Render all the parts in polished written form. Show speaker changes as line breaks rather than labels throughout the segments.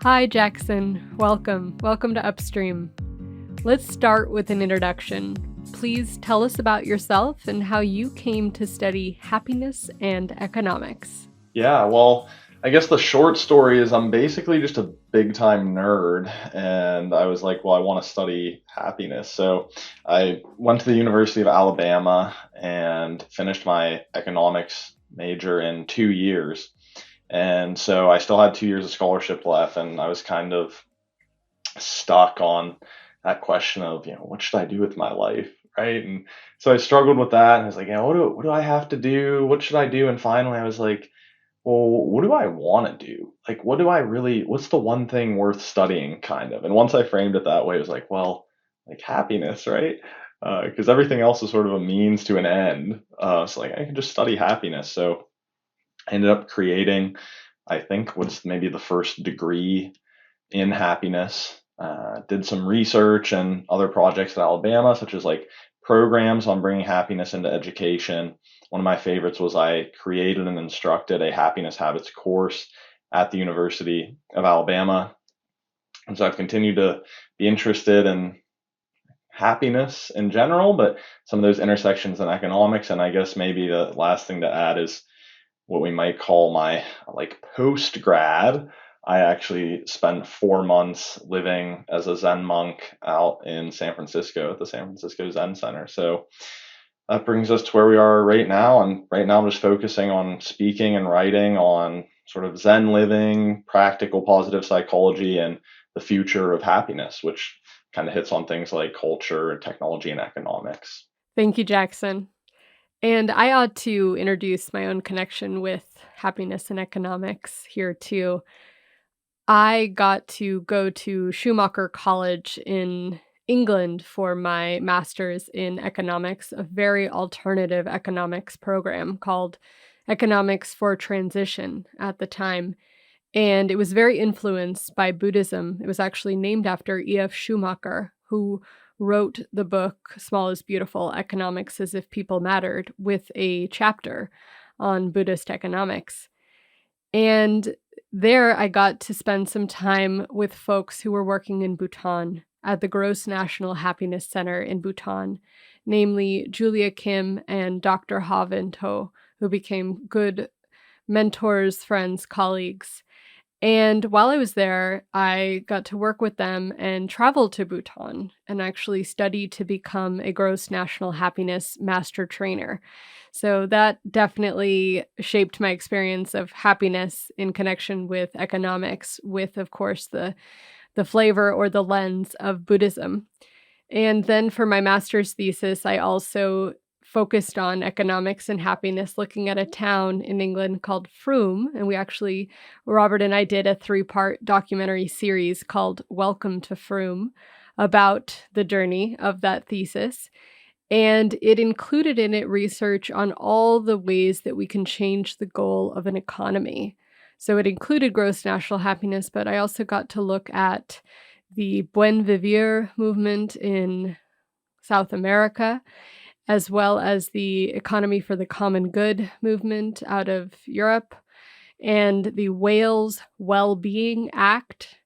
Hi, Jackson. Welcome. Welcome to Upstream. Let's start with an introduction. Please tell us about yourself and how you came to study happiness and economics.
Yeah, well, I guess the short story is I'm basically just a big time nerd, and I was like, well, I want to study happiness. So I went to the University of Alabama and finished my economics major in 2 years. And so I still had 2 years of scholarship left, and I was kind of stuck on that question of, what should I do with my life? Right. And so I struggled with that, and I was like, what do I have to do? What should I do? And finally, I was like, well, what do I want to do? Like, what's the one thing worth studying, kind of? And once I framed it that way, it was like, well, like happiness, right? Because everything else is sort of a means to an end. So, like, I can just study happiness. So, I ended up creating, I think, what's maybe the first degree in happiness. Did some research and other projects at Alabama, such as like programs on bringing happiness into education. One of my favorites was I created and instructed a happiness habits course at the University of Alabama. And so I've continued to be interested in happiness in general, but some of those intersections in economics. And I guess maybe the last thing to add is what we might call my like post grad. I actually spent 4 months living as a Zen monk out in San Francisco at the San Francisco Zen Center. So that brings us to where we are right now. And right now I'm just focusing on speaking and writing on sort of Zen living, practical positive psychology, and the future of happiness, which kind of hits on things like culture, technology, and economics.
Thank you, Jackson. And I ought to introduce my own connection with happiness and economics here, too. I got to go to Schumacher College in England for my master's in economics, a very alternative economics program called Economics for Transition at the time. And it was very influenced by Buddhism. It was actually named after E.F. Schumacher, who wrote the book Small is Beautiful: Economics as If People Mattered, with a chapter on Buddhist economics. And there I got to spend some time with folks who were working in Bhutan at the Gross National Happiness Center in Bhutan, namely Julia Kim and Dr. Ha Vin To, who became good mentors, friends, colleagues. And while I was there, I got to work with them and travel to Bhutan and actually study to become a gross national happiness master trainer. So that definitely shaped my experience of happiness in connection with economics, with, of course, the flavor or the lens of Buddhism. And then for my master's thesis, I also focused on economics and happiness, looking at a town in England called Frome. And Robert and I did a 3-part documentary series called Welcome to Frome about the journey of that thesis. And it included in it research on all the ways that we can change the goal of an economy. So it included gross national happiness, but I also got to look at the Buen Vivir movement in South America, as well as the Economy for the Common Good movement out of Europe, and the Wales Well-Being Act,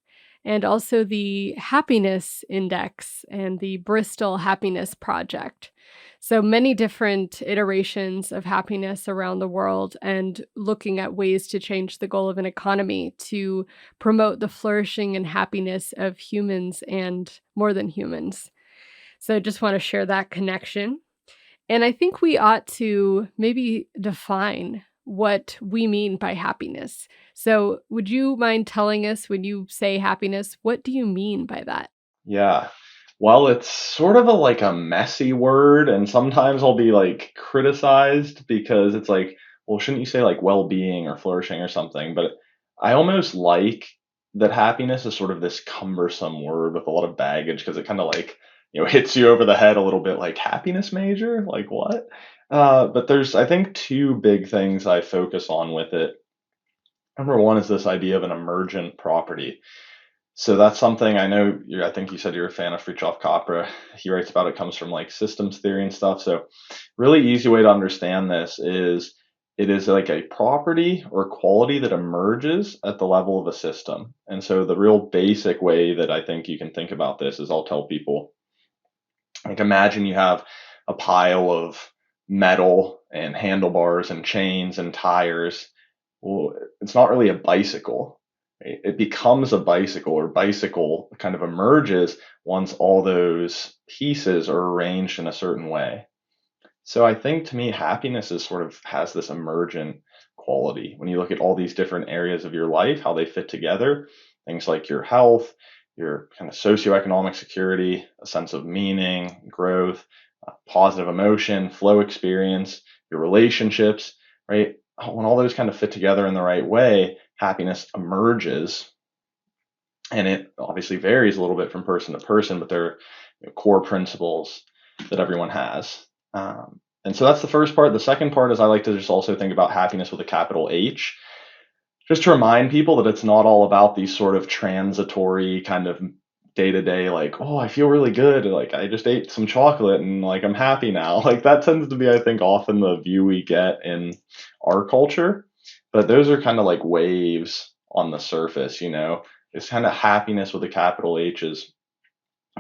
and also the Happiness Index and the Bristol Happiness Project. So many different iterations of happiness around the world, and looking at ways to change the goal of an economy to promote the flourishing and happiness of humans and more than humans. So I just want to share that connection. And I think we ought to maybe define what we mean by happiness. So, would you mind telling us, when you say happiness, what do you mean by that?
Yeah. Well, it's sort of like a messy word, and sometimes I'll be like criticized because it's like, well, shouldn't you say like well-being or flourishing or something? But I almost like that happiness is sort of this cumbersome word with a lot of baggage, because it kind of like, hits you over the head a little bit, like happiness major, like what? But there's, I think, two big things I focus on with it. Number one is this idea of an emergent property. So that's something I know I think you said you're a fan of Fritjof Capra. He writes about it, comes from like systems theory and stuff. So really easy way to understand this is it is like a property or quality that emerges at the level of a system. And so the real basic way that I think you can think about this is I'll tell people, like, imagine you have a pile of metal and handlebars and chains and tires. Well, it's not really a bicycle. Right? It becomes a bicycle, or bicycle kind of emerges once all those pieces are arranged in a certain way. So I think, to me, happiness is sort of has this emergent quality. When you look at all these different areas of your life, how they fit together, things like your health, your kind of socioeconomic security, a sense of meaning, growth, positive emotion, flow experience, your relationships, right? When all those kind of fit together in the right way, happiness emerges. And it obviously varies a little bit from person to person, but they're core principles that everyone has. And so that's the first part. The second part is I like to just also think about happiness with a capital H, just to remind people that it's not all about these sort of transitory kind of day to day, like, oh, I feel really good. Like, I just ate some chocolate and like I'm happy now. Like, that tends to be, I think, often the view we get in our culture. But those are kind of like waves on the surface, This kind of happiness with a capital H is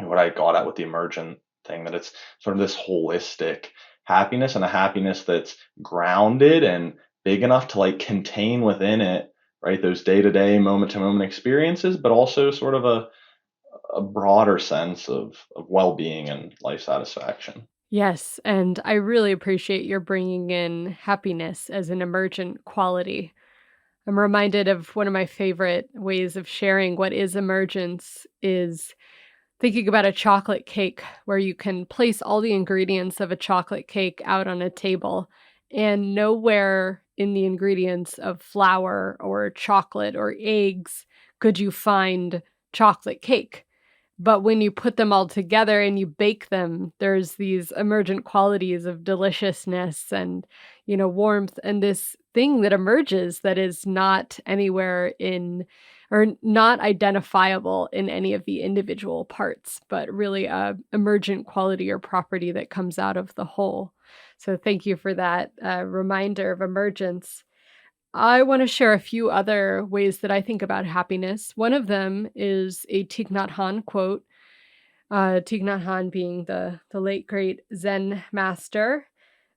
what I got at with the emergent thing, that it's sort of this holistic happiness, and a happiness that's grounded and big enough to like contain within it, right, those day-to-day, moment-to-moment experiences, but also sort of a broader sense of well-being and life satisfaction.
Yes, and I really appreciate your bringing in happiness as an emergent quality. I'm reminded of one of my favorite ways of sharing what is emergence is thinking about a chocolate cake where you can place all the ingredients of a chocolate cake out on a table, and nowhere in the ingredients of flour or chocolate or eggs could you find chocolate cake. But when you put them all together and you bake them, there's these emergent qualities of deliciousness and, warmth, and this thing that emerges that is not anywhere in or not identifiable in any of the individual parts, but really a emergent quality or property that comes out of the whole. So thank you for that reminder of emergence. I want to share a few other ways that I think about happiness. One of them is a Thich Nhat Hanh quote. Thich Nhat Hanh being the late great Zen master.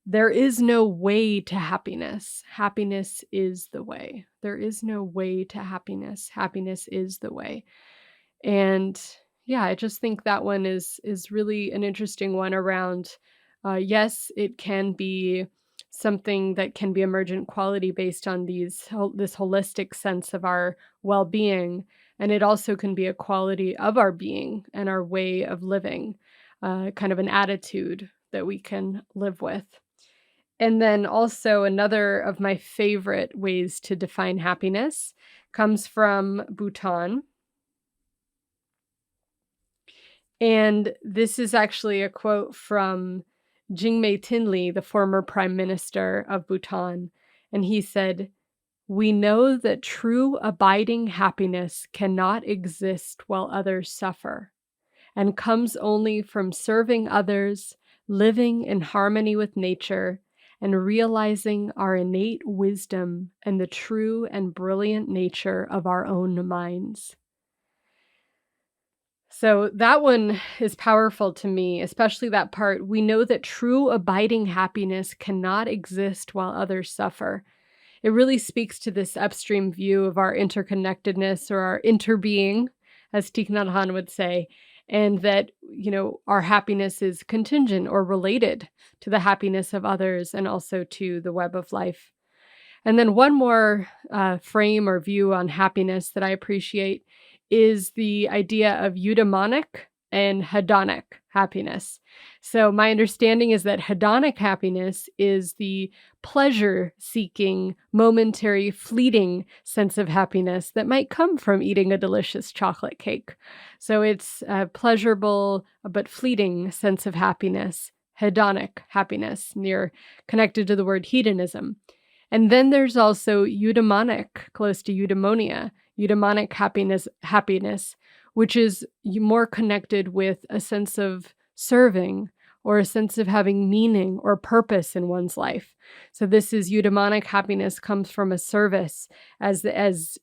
There is no way to happiness. Happiness is the way. There is no way to happiness. Happiness is the way. And yeah, I just think that one is really an interesting one around yes, it can be something that can be emergent quality based on this holistic sense of our well-being, and it also can be a quality of our being and our way of living, kind of an attitude that we can live with. And then also another of my favorite ways to define happiness comes from Bhutan. And this is actually a quote from Jingmei Tinley, the former prime minister of Bhutan. And he said, "We know that true abiding happiness cannot exist while others suffer, and comes only from serving others, living in harmony with nature, and realizing our innate wisdom and the true and brilliant nature of our own minds." So that one is powerful to me, especially that part. We know that true abiding happiness cannot exist while others suffer. It really speaks to this upstream view of our interconnectedness or our interbeing, as Thich Nhat Hanh would say, and that, our happiness is contingent or related to the happiness of others and also to the web of life. And then one more frame or view on happiness that I appreciate is the idea of eudaimonic and hedonic happiness. So my understanding is that hedonic happiness is the pleasure-seeking, momentary, fleeting sense of happiness that might come from eating a delicious chocolate cake. So it's a pleasurable but fleeting sense of happiness, hedonic happiness, near connected to the word hedonism. And then there's also eudaimonic, close to eudaimonia, eudaimonic happiness, which is more connected with a sense of serving or a sense of having meaning or purpose in one's life. So this is eudaimonic happiness comes from a service, as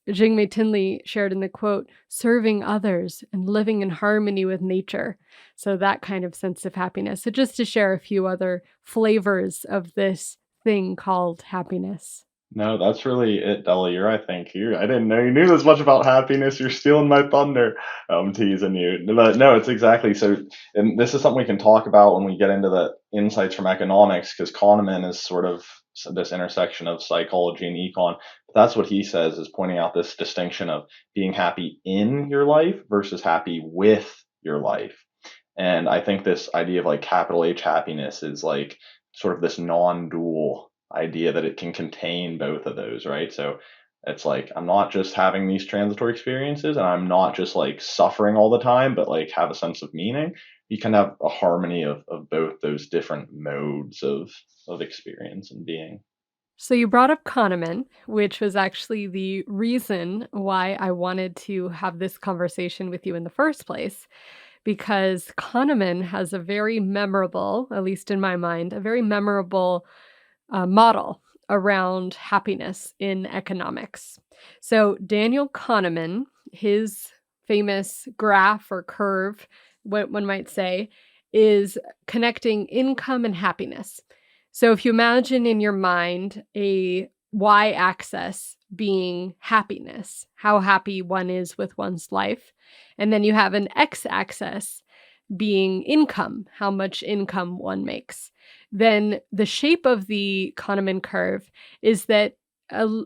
Jingmei Tinley shared in the quote, serving others and living in harmony with nature. So that kind of sense of happiness. So just to share a few other flavors of this thing called happiness.
No, that's really it, Della. I didn't know you knew this much about happiness. You're stealing my thunder. I'm teasing you. But no, it's exactly so. And this is something we can talk about when we get into the insights from economics, because Kahneman is sort of this intersection of psychology and econ. That's what he says, is pointing out this distinction of being happy in your life versus happy with your life. And I think this idea of like capital H happiness is like sort of this non-dual idea that it can contain both of those, right? So it's like I'm not just having these transitory experiences and I'm not just like suffering all the time, but like have a sense of meaning. You can have a harmony of both those different modes of experience and being.
So you brought up Kahneman, which was actually the reason why I wanted to have this conversation with you in the first place, because Kahneman has a very memorable, at least in my mind, a very memorable model around happiness in economics. So Daniel Kahneman, his famous graph or curve, what one might say, is connecting income and happiness. So if you imagine in your mind a y-axis being happiness, how happy one is with one's life, and then you have an x-axis being income, how much income one makes, then the shape of the Kahneman curve is that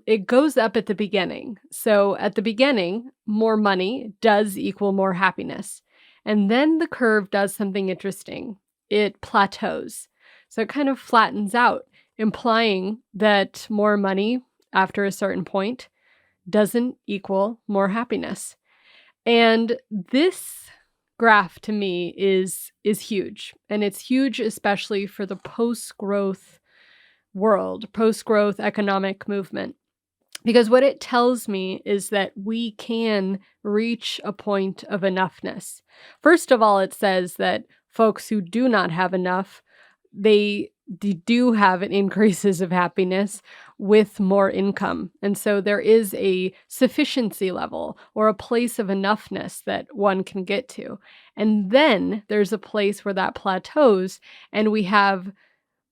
it goes up at the beginning. So at the beginning, more money does equal more happiness. And then the curve does something interesting. It plateaus. So it kind of flattens out, implying that more money after a certain point doesn't equal more happiness. And this graph to me is huge, and it's huge especially for the post-growth world, post-growth economic movement, because what it tells me is that we can reach a point of enoughness. First of all, it says that folks who do not have enough, they do have increases of happiness with more income. And so there is a sufficiency level or a place of enoughness that one can get to. And then there's a place where that plateaus and we have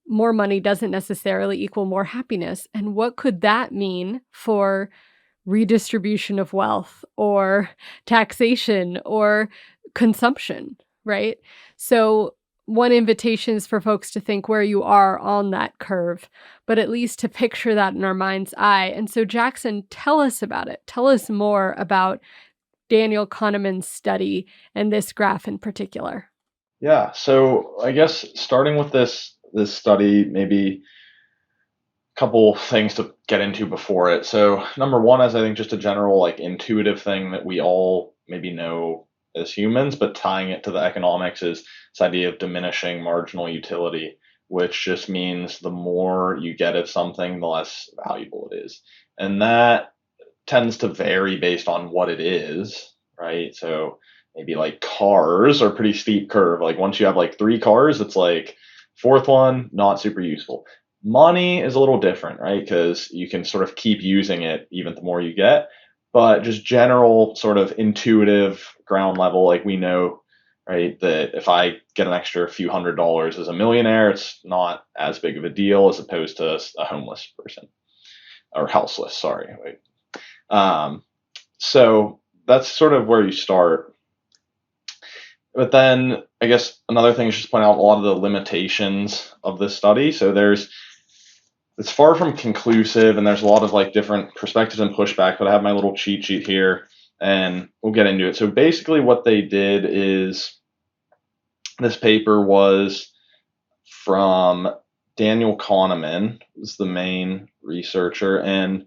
more money doesn't necessarily equal more happiness. And what could that mean for redistribution of wealth or taxation or consumption, right? So one invitation is for folks to think where you are on that curve, but at least to picture that in our mind's eye. And so Jackson, tell us about it. Tell us more about Daniel Kahneman's study and this graph in particular.
Yeah, so I guess starting with this study, maybe a couple things to get into before it. So number one is I think just a general like intuitive thing that we all maybe know as humans, but tying it to the economics is this idea of diminishing marginal utility, which just means the more you get of something, the less valuable it is. And that tends to vary based on what it is, right? So maybe like cars are pretty steep curve. Like once you have like three cars, it's like fourth one, not super useful. Money is a little different, right? Because you can sort of keep using it even the more you get. But just general sort of intuitive ground level, like we know, right, that if I get an extra few $100s as a millionaire, it's not as big of a deal as opposed to a homeless person or houseless, sorry. So that's sort of where you start. But then I guess another thing is just point out a lot of the limitations of this study. So it's far from conclusive and there's a lot of like different perspectives and pushback, but I have my little cheat sheet here and we'll get into it. So basically what they did is this paper was from Daniel Kahneman, who's the main researcher, and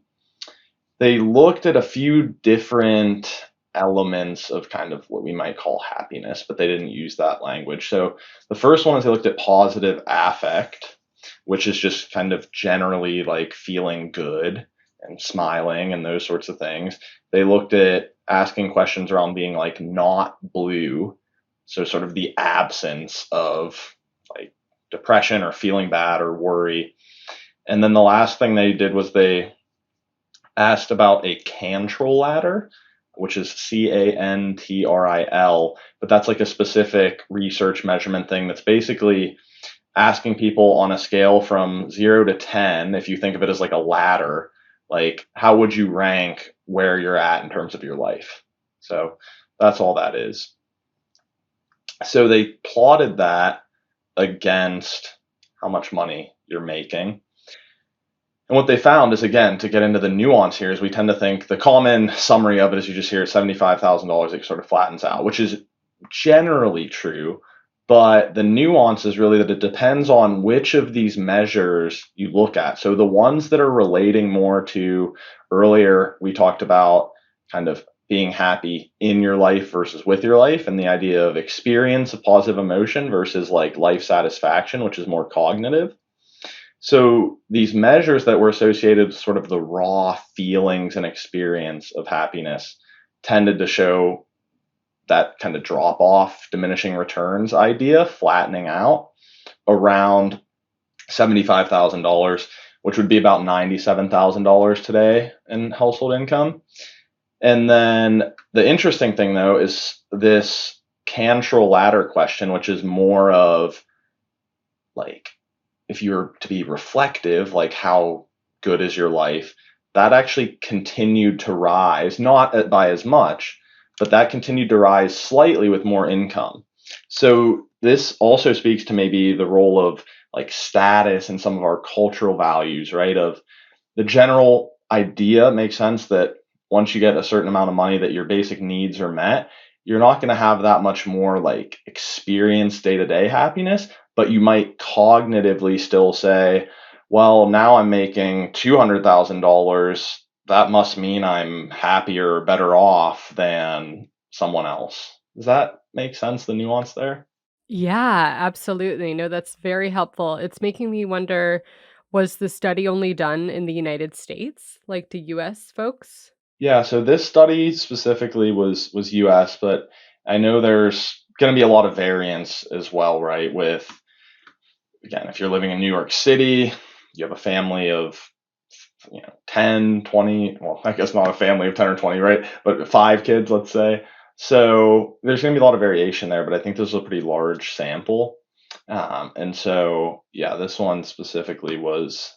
they looked at a few different elements of kind of what we might call happiness, but they didn't use that language. So the first one is they looked at positive affect, which is just kind of generally like feeling good and smiling and those sorts of things. They looked at asking questions around being like not blue, so sort of the absence of like depression or feeling bad or worry. And then the last thing they did was they asked about a Cantril ladder, which is Cantril, but that's like a specific research measurement thing that's basically asking people on a scale from 0 to 10, if you think of it as like a ladder, like how would you rank where you're at in terms of your life? So that's all that is. So they plotted that against how much money you're making. And what they found is, again, to get into the nuance here, is we tend to think the common summary of it is you just hear $75,000, it sort of flattens out, which is generally true. But the nuance is really that it depends on which of these measures you look at. So the ones that are relating more to, earlier we talked about kind of being happy in your life versus with your life, and the idea of experience of positive emotion versus like life satisfaction, which is more cognitive. So these measures that were associated with sort of the raw feelings and experience of happiness tended to show that kind of drop off, diminishing returns idea, flattening out around $75,000, which would be about $97,000 today in household income. And then the interesting thing, though, is this Cantril ladder question, which is more of like, if you're to be reflective, like how good is your life, that actually continued to rise, not by as much, but that continued to rise slightly with more income. So this also speaks to maybe the role of like status and some of our cultural values, right? Of the general idea makes sense that once you get a certain amount of money that your basic needs are met, you're not going to have that much more like experience day-to-day happiness, but you might cognitively still say, well, now I'm making $200,000. That must mean I'm happier or better off than someone else. Does that make sense, the nuance there?
Yeah, absolutely. No, that's very helpful. It's making me wonder, was the study only done in the United States, like the US folks?
Yeah, so this study specifically was US, but I know there's going to be a lot of variance as well, right? With, again, if you're living in New York City, you have a family of 10, 20, well, I guess not a family of 10 or 20, right? But 5 kids, let's say. So there's going to be a lot of variation there, but I think this is a pretty large sample. And so, yeah, this one specifically was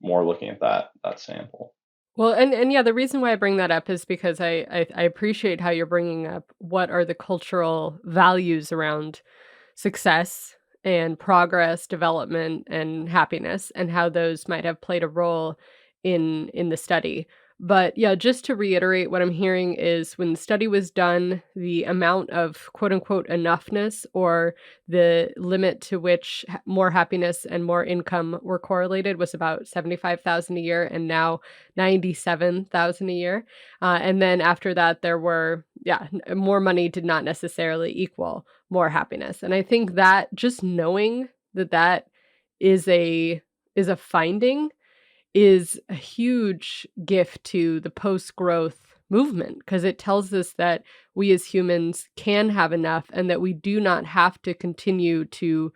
more looking at that sample.
Well, and yeah, the reason why I bring that up is because I appreciate how you're bringing up what are the cultural values around success and progress, development, and happiness, and how those might have played a role in the study. But yeah, just to reiterate, what I'm hearing is when the study was done, the amount of quote unquote enoughness, or the limit to which more happiness and more income were correlated, was about 75,000 a year, and now 97,000 a year. And then after that, there were, yeah, more money did not necessarily equal more happiness. And I think that just knowing that that is a finding is a huge gift to the post-growth movement, because it tells us that we as humans can have enough and that we do not have to continue to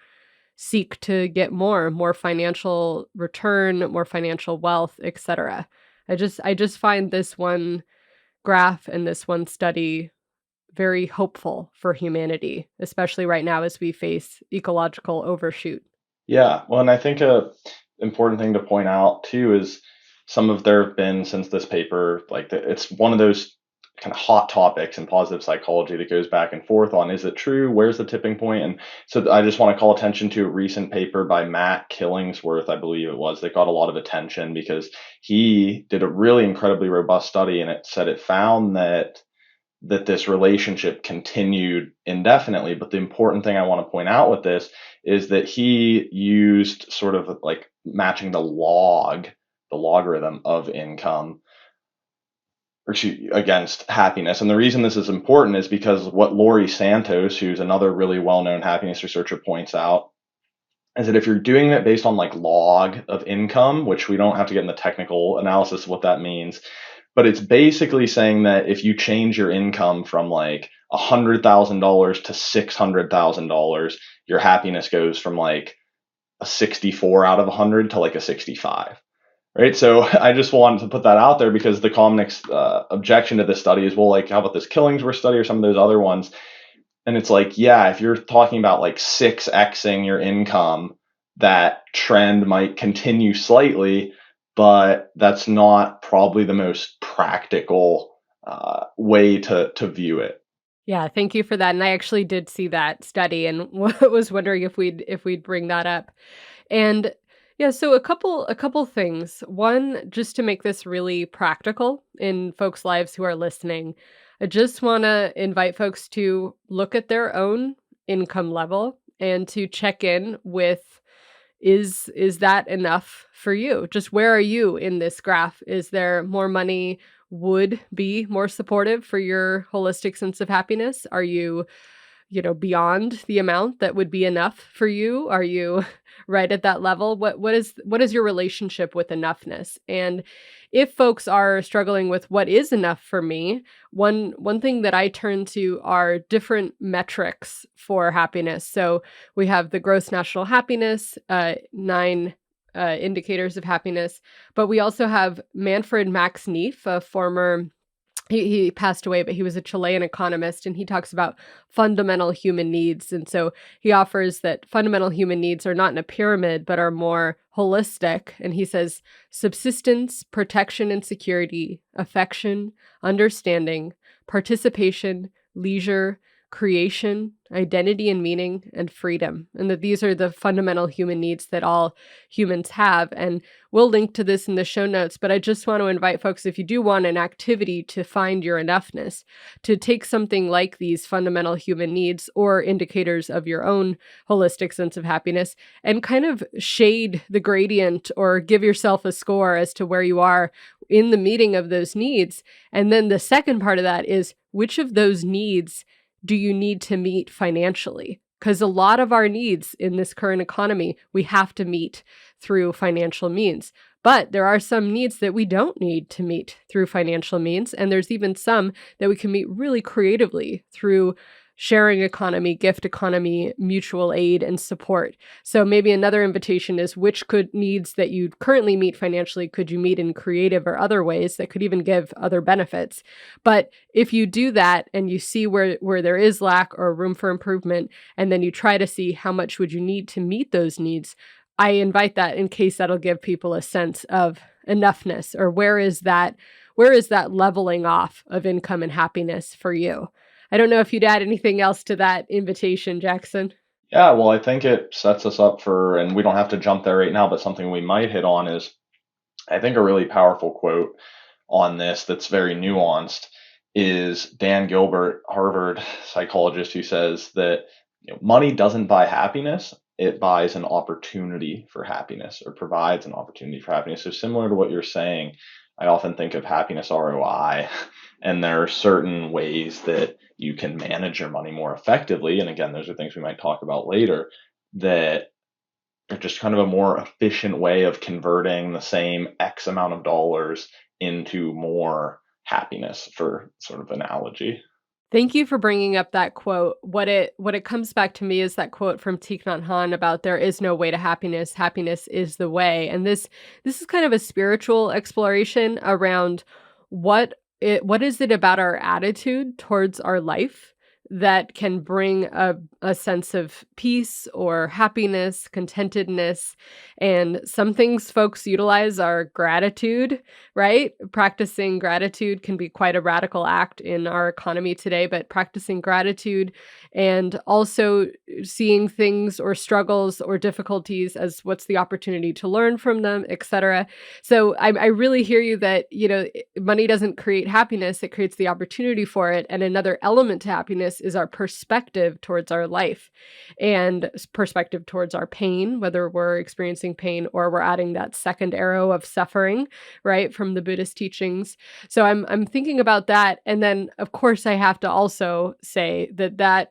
seek to get more financial return, more financial wealth, etc. I just find this one graph and this one study very hopeful for humanity, especially right now as we face ecological overshoot.
Yeah, well, and I think a important thing to point out too is some of there have been since this paper, like it's one of those kind of hot topics in positive psychology that goes back and forth on, is it true? Where's the tipping point? And so I just want to call attention to a recent paper by Matt Killingsworth, I believe it was, that got a lot of attention because he did a really incredibly robust study, and it said it found that this relationship continued indefinitely. But the important thing I want to point out with this is that he used sort of like matching the logarithm of income, against happiness. And the reason this is important is because what Laurie Santos, who's another really well-known happiness researcher, points out is that if you're doing it based on like log of income, which we don't have to get in the technical analysis of what that means, but it's basically saying that if you change your income from like $100,000 to $600,000, your happiness goes from like a 64 out of 100 to like a 65. Right. So I just wanted to put that out there because the common objection to this study is, well, like, how about this Killingsworth study or some of those other ones? And it's like, yeah, if you're talking about like 6xing your income, that trend might continue slightly, but that's not probably the most practical way to view it.
Yeah, thank you for that, and I actually did see that study and was wondering if we'd bring that up. And yeah, so a couple things. One, just to make this really practical in folks' lives who are listening, I just want to invite folks to look at their own income level and to check in with, is that enough for you? Just where are you in this graph? Is there more money would be more supportive for your holistic sense of happiness? Are you, beyond the amount that would be enough for you? Are you right at that level? What is your relationship with enoughness? And if folks are struggling with what is enough for me, one thing that I turn to are different metrics for happiness. So we have the gross national happiness, nine indicators of happiness, but we also have Manfred Max Neef, a former he passed away, but he was a Chilean economist, and he talks about fundamental human needs. And so he offers that fundamental human needs are not in a pyramid, but are more holistic. And he says subsistence, protection and security, affection, understanding, participation, leisure, creation, identity and meaning, and freedom. And that these are the fundamental human needs that all humans have. And we'll link to this in the show notes, but I just want to invite folks, if you do want an activity to find your enoughness, to take something like these fundamental human needs or indicators of your own holistic sense of happiness and kind of shade the gradient or give yourself a score as to where you are in the meeting of those needs. And then the second part of that is, which of those needs do you need to meet financially? Because a lot of our needs in this current economy, we have to meet through financial means. But there are some needs that we don't need to meet through financial means. And there's even some that we can meet really creatively through sharing economy, gift economy, mutual aid, and support. So maybe another invitation is, which could needs that you currently meet financially could you meet in creative or other ways that could even give other benefits. But if you do that and you see where there is lack or room for improvement, and then you try to see how much would you need to meet those needs, I invite that in case that'll give people a sense of enoughness, or where is that leveling off of income and happiness for you? I don't know if you'd add anything else to that invitation, Jackson.
Yeah, well, I think it sets us up for, and we don't have to jump there right now, but something we might hit on is, I think, a really powerful quote on this that's very nuanced is Dan Gilbert, Harvard psychologist, who says that money doesn't buy happiness, it buys an opportunity for happiness, or provides an opportunity for happiness. So similar to what you're saying, I often think of happiness ROI, and there are certain ways that you can manage your money more effectively. And again, those are things we might talk about later, that are just kind of a more efficient way of converting the same X amount of dollars into more happiness, for sort of analogy.
Thank you for bringing up that quote. What it comes back to me is that quote from Thich Nhat Hanh about there is no way to happiness. Happiness is the way. And this is kind of a spiritual exploration around what is it about our attitude towards our life that can bring a sense of peace or happiness, contentedness. And some things folks utilize are gratitude, right? Practicing gratitude can be quite a radical act in our economy today, but practicing gratitude and also seeing things or struggles or difficulties as what's the opportunity to learn from them, etc. So I really hear you that, money doesn't create happiness, it creates the opportunity for it. And another element to happiness is our perspective towards our life and perspective towards our pain, whether we're experiencing pain or we're adding that second arrow of suffering, right, from the Buddhist teachings. So I'm thinking about that. And then of course I have to also say that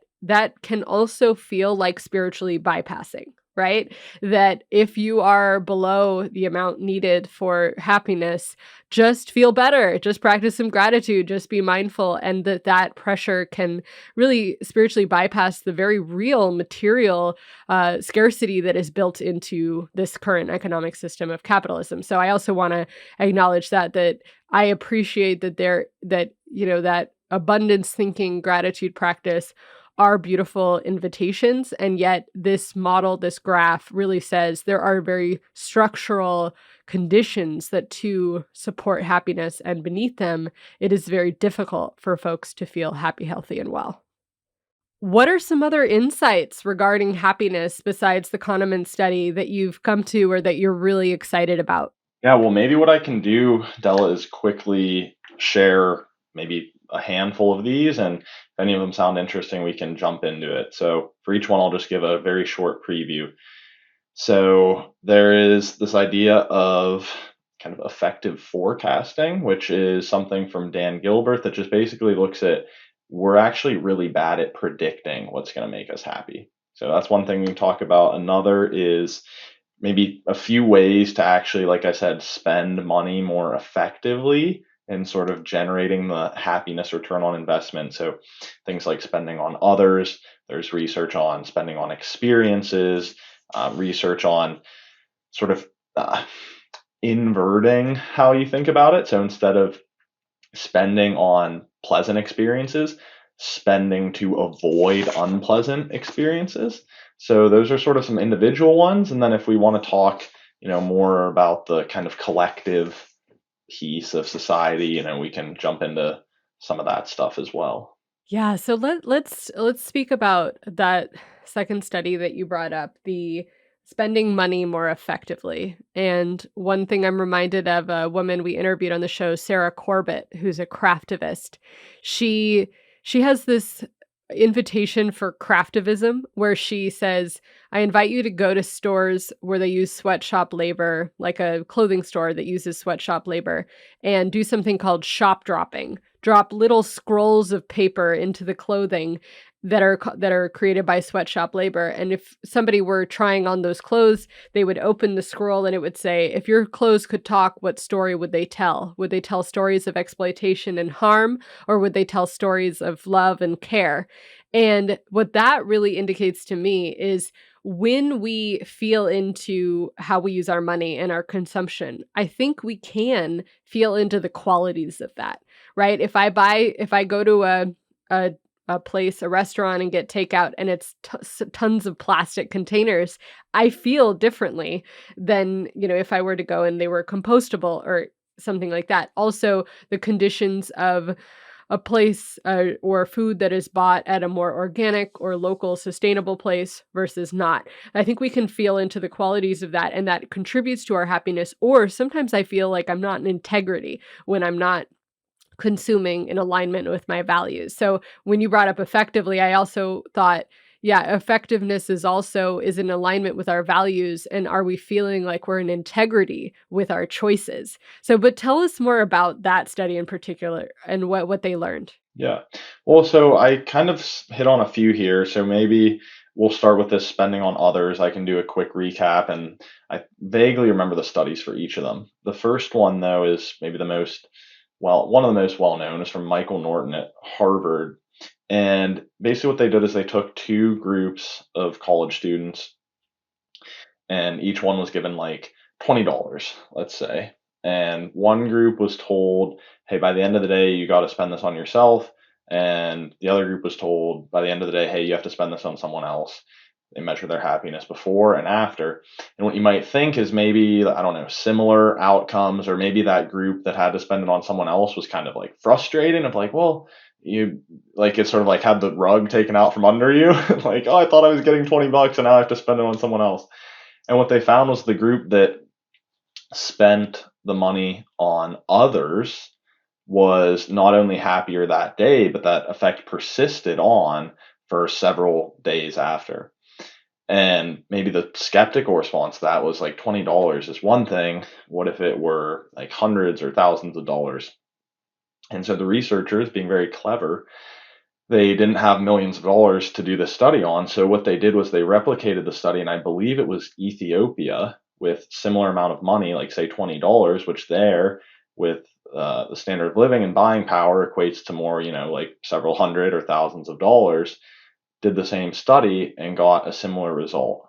can also feel like spiritually bypassing. right? That if you are below the amount needed for happiness, just feel better, just practice some gratitude, just be mindful, and that pressure can really spiritually bypass the very real material scarcity that is built into this current economic system of capitalism. So I also want to acknowledge that I appreciate that abundance thinking gratitude practice are beautiful invitations. And yet, this model, this graph really says there are very structural conditions that to support happiness, and beneath them, it is very difficult for folks to feel happy, healthy, and well. What are some other insights regarding happiness besides the Kahneman study that you've come to or that you're really excited about?
Yeah, well, maybe what I can do, Della, is quickly share maybe a handful of these, and if any of them sound interesting, we can jump into it. So for each one, I'll just give a very short preview. So there is this idea of kind of effective forecasting, which is something from Dan Gilbert that just basically looks at we're actually really bad at predicting what's going to make us happy. So that's one thing we can talk about. Another is maybe a few ways to actually, like I said, spend money more effectively and sort of generating the happiness return on investment. So things like spending on others, there's research on spending on experiences, research on sort of uh, inverting how you think about it. So instead of spending on pleasant experiences, spending to avoid unpleasant experiences. So those are sort of some individual ones. And then if we want to talk, more about the kind of collective piece of society, we can jump into some of that stuff as well.
Yeah, so let's speak about that second study that you brought up, the spending money more effectively. And one thing I'm reminded of a woman we interviewed on the show, Sarah Corbett, who's a craftivist. She she has this invitation for craftivism where she says, I invite you to go to stores where they use sweatshop labor, like a clothing store that uses sweatshop labor, and do something called shop dropping. Drop little scrolls of paper into the clothing that are created by sweatshop labor. And if somebody were trying on those clothes, they would open the scroll and it would say, if your clothes could talk, what story would they tell? Would they tell stories of exploitation and harm, or would they tell stories of love and care? And what that really indicates to me is when we feel into how we use our money and our consumption, I think we can feel into the qualities of that, right? If I go to a a place, a restaurant, and get takeout, and it's tons of plastic containers, I feel differently than, if I were to go and they were compostable or something like that. Also, the conditions of a place or food that is bought at a more organic or local sustainable place versus not. I think we can feel into the qualities of that, and that contributes to our happiness. Or sometimes I feel like I'm not in integrity when I'm not consuming in alignment with my values. So when you brought up effectively, I also thought, yeah, effectiveness is in alignment with our values, and are we feeling like we're in integrity with our choices? So but tell us more about that study in particular and what they learned.
Yeah. Well, so I kind of hit on a few here. So maybe we'll start with this spending on others. I can do a quick recap, and I vaguely remember the studies for each of them. The first one, though, is maybe one of the most well known is from Michael Norton at Harvard. And basically, what they did is they took two groups of college students, and each one was given like $20, let's say. And one group was told, hey, by the end of the day, you got to spend this on yourself. And the other group was told, by the end of the day, hey, you have to spend this on someone else. They measure their happiness before and after. And what you might think is maybe, I don't know, similar outcomes, or maybe that group that had to spend it on someone else was kind of like frustrating, of like, well, you like it's sort of like had the rug taken out from under you. Like, oh, I thought I was getting $20 and now I have to spend it on someone else. And what they found was the group that spent the money on others was not only happier that day, but that effect persisted on for several days after. And maybe the skeptical response to that was like $20 is one thing. What if it were like hundreds or thousands of dollars? And so the researchers, being very clever, they didn't have millions of dollars to do this study on. So what they did was they replicated the study, and I believe it was Ethiopia with similar amount of money, like say $20, which there with the standard of living and buying power equates to more, like several hundred or thousands of dollars, did the same study and got a similar result.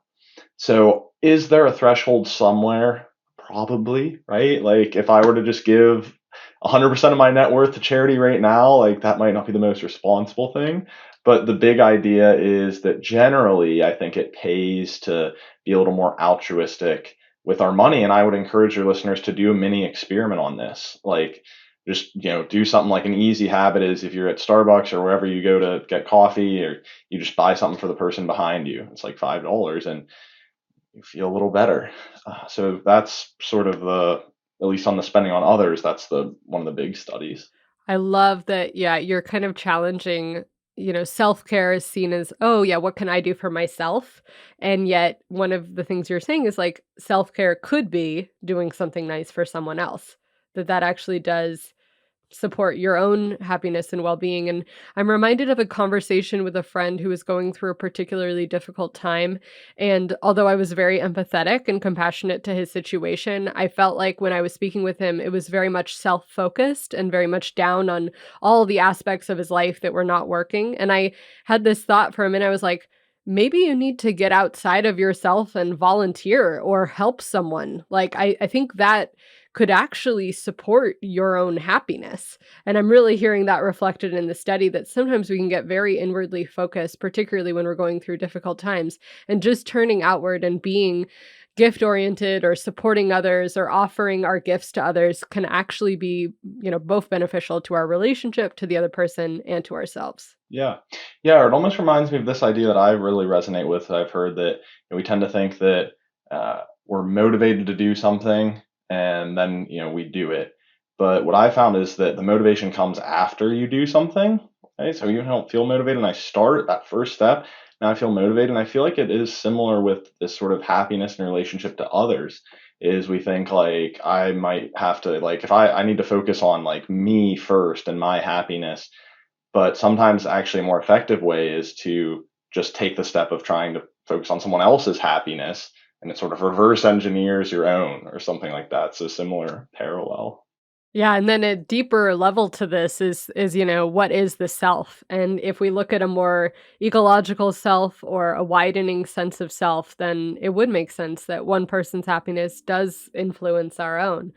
So is there a threshold somewhere? Probably, right? Like if I were to just give 100% of my net worth to charity right now, like that might not be the most responsible thing. But the big idea is that generally, I think it pays to be a little more altruistic with our money. And I would encourage your listeners to do a mini experiment on this. Like just, do something like an easy habit is if you're at Starbucks or wherever you go to get coffee, or you just buy something for the person behind you. It's like $5 and you feel a little better. So that's sort of at least on the spending on others, that's the one of the big studies.
I love that, yeah, you're kind of challenging, self-care is seen as, "Oh, yeah, what can I do for myself?" And yet one of the things you're saying is, like, self-care could be doing something nice for someone else, that actually does support your own happiness and well-being. And I'm reminded of a conversation with a friend who was going through a particularly difficult time, and although I was very empathetic and compassionate to his situation, I felt like when I was speaking with him, it was very much self-focused and very much down on all the aspects of his life that were not working, and I had this thought for him, and I was like, "Maybe you need to get outside of yourself and volunteer or help someone." Like, I think that could actually support your own happiness. And I'm really hearing that reflected in the study, that sometimes we can get very inwardly focused, particularly when we're going through difficult times, and just turning outward and being gift oriented or supporting others or offering our gifts to others can actually be, both beneficial to our relationship, to the other person, and to ourselves.
Yeah. Yeah. It almost reminds me of this idea that I really resonate with. I've heard that we tend to think that we're motivated to do something and then, we do it. But what I found is that the motivation comes after you do something. Right. So you don't feel motivated and I start at that first step. Now I feel motivated. And I feel like it is similar with this sort of happiness in relationship to others. Is we think like I might have to, like, if I need to focus on like me first and my happiness, but sometimes actually a more effective way is to just take the step of trying to focus on someone else's happiness, and it sort of reverse engineers your own or something like that. So similar parallel.
Yeah, and then a deeper level to this is, what is the self? And if we look at a more ecological self or a widening sense of self, then it would make sense that one person's happiness does influence our own.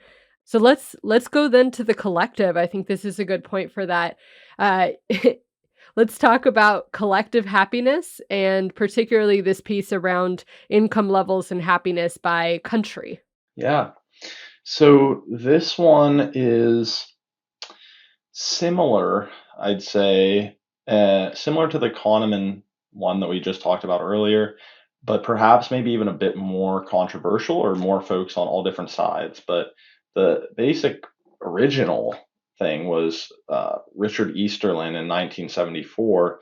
So let's go then to the collective. I think this is a good point for that. Uh, let's talk about collective happiness, and particularly this piece around income levels and happiness by country.
Yeah. So this one is similar, I'd say, similar to the Kahneman one that we just talked about earlier, but perhaps maybe even a bit more controversial or more focused on all different sides. But the basic original thing was Richard Easterland in 1974,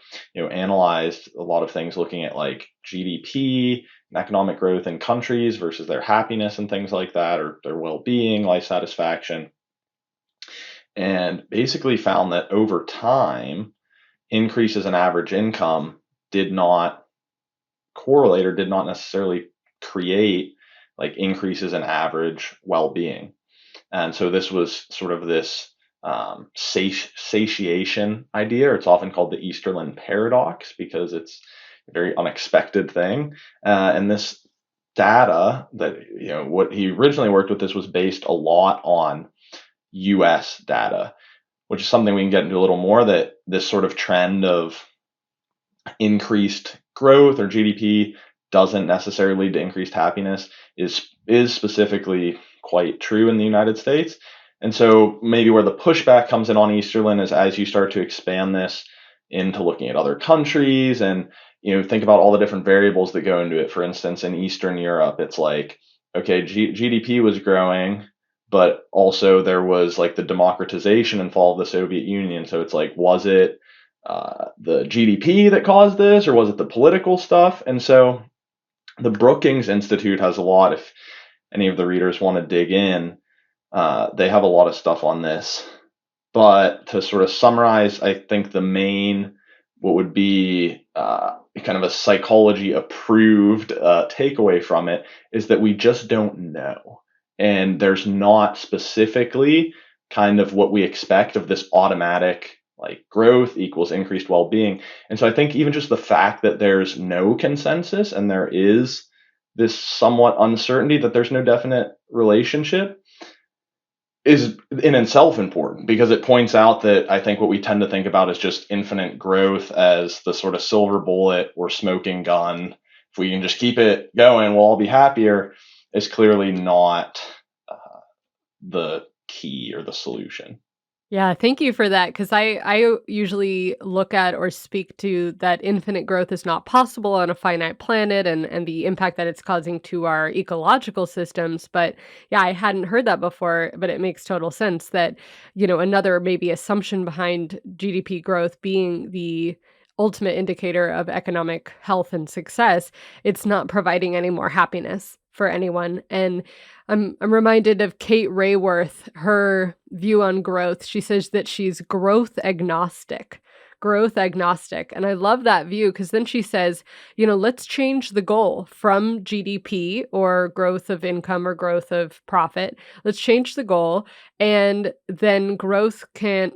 analyzed a lot of things looking at like GDP and economic growth in countries versus their happiness and things like that, or their well-being, life satisfaction, and basically found that over time, increases in average income did not correlate or did not necessarily create like increases in average well-being. And so this was sort of this satiation idea. It's often called the Easterland Paradox because it's a very unexpected thing. And this data that, what he originally worked with, this was based a lot on US data, which is something we can get into a little more, that this sort of trend of increased growth or GDP doesn't necessarily lead to increased happiness is specifically quite true in the United States. And so maybe where the pushback comes in on Easterlin is as you start to expand this into looking at other countries and think about all the different variables that go into it. For instance, in Eastern Europe, it's like, okay, GDP was growing, but also there was like the democratization and fall of the Soviet Union. So it's like, was it the GDP that caused this, or was it the political stuff? And so the Brookings Institute has a lot. If any of the readers want to dig in, they have a lot of stuff on this. But to sort of summarize, I think the main what would be kind of a psychology approved takeaway from it is that we just don't know. And there's not specifically kind of what we expect of this automatic like growth equals increased well-being. And so I think even just the fact that there's no consensus and there is this somewhat uncertainty that there's no definite relationship is in itself important because it points out that I think what we tend to think about is just infinite growth as the sort of silver bullet or smoking gun. If we can just keep it going, we'll all be happier, is clearly not the key or the solution.
Yeah, thank you for that, because I usually look at or speak to that infinite growth is not possible on a finite planet and the impact that it's causing to our ecological systems. But yeah, I hadn't heard that before, but it makes total sense that, another maybe assumption behind GDP growth being the ultimate indicator of economic health and success, it's not providing any more happiness for anyone. And I'm reminded of Kate Rayworth, her view on growth. She says that she's growth agnostic. Growth agnostic. And I love that view because then she says, let's change the goal from GDP or growth of income or growth of profit. Let's change the goal. And then growth can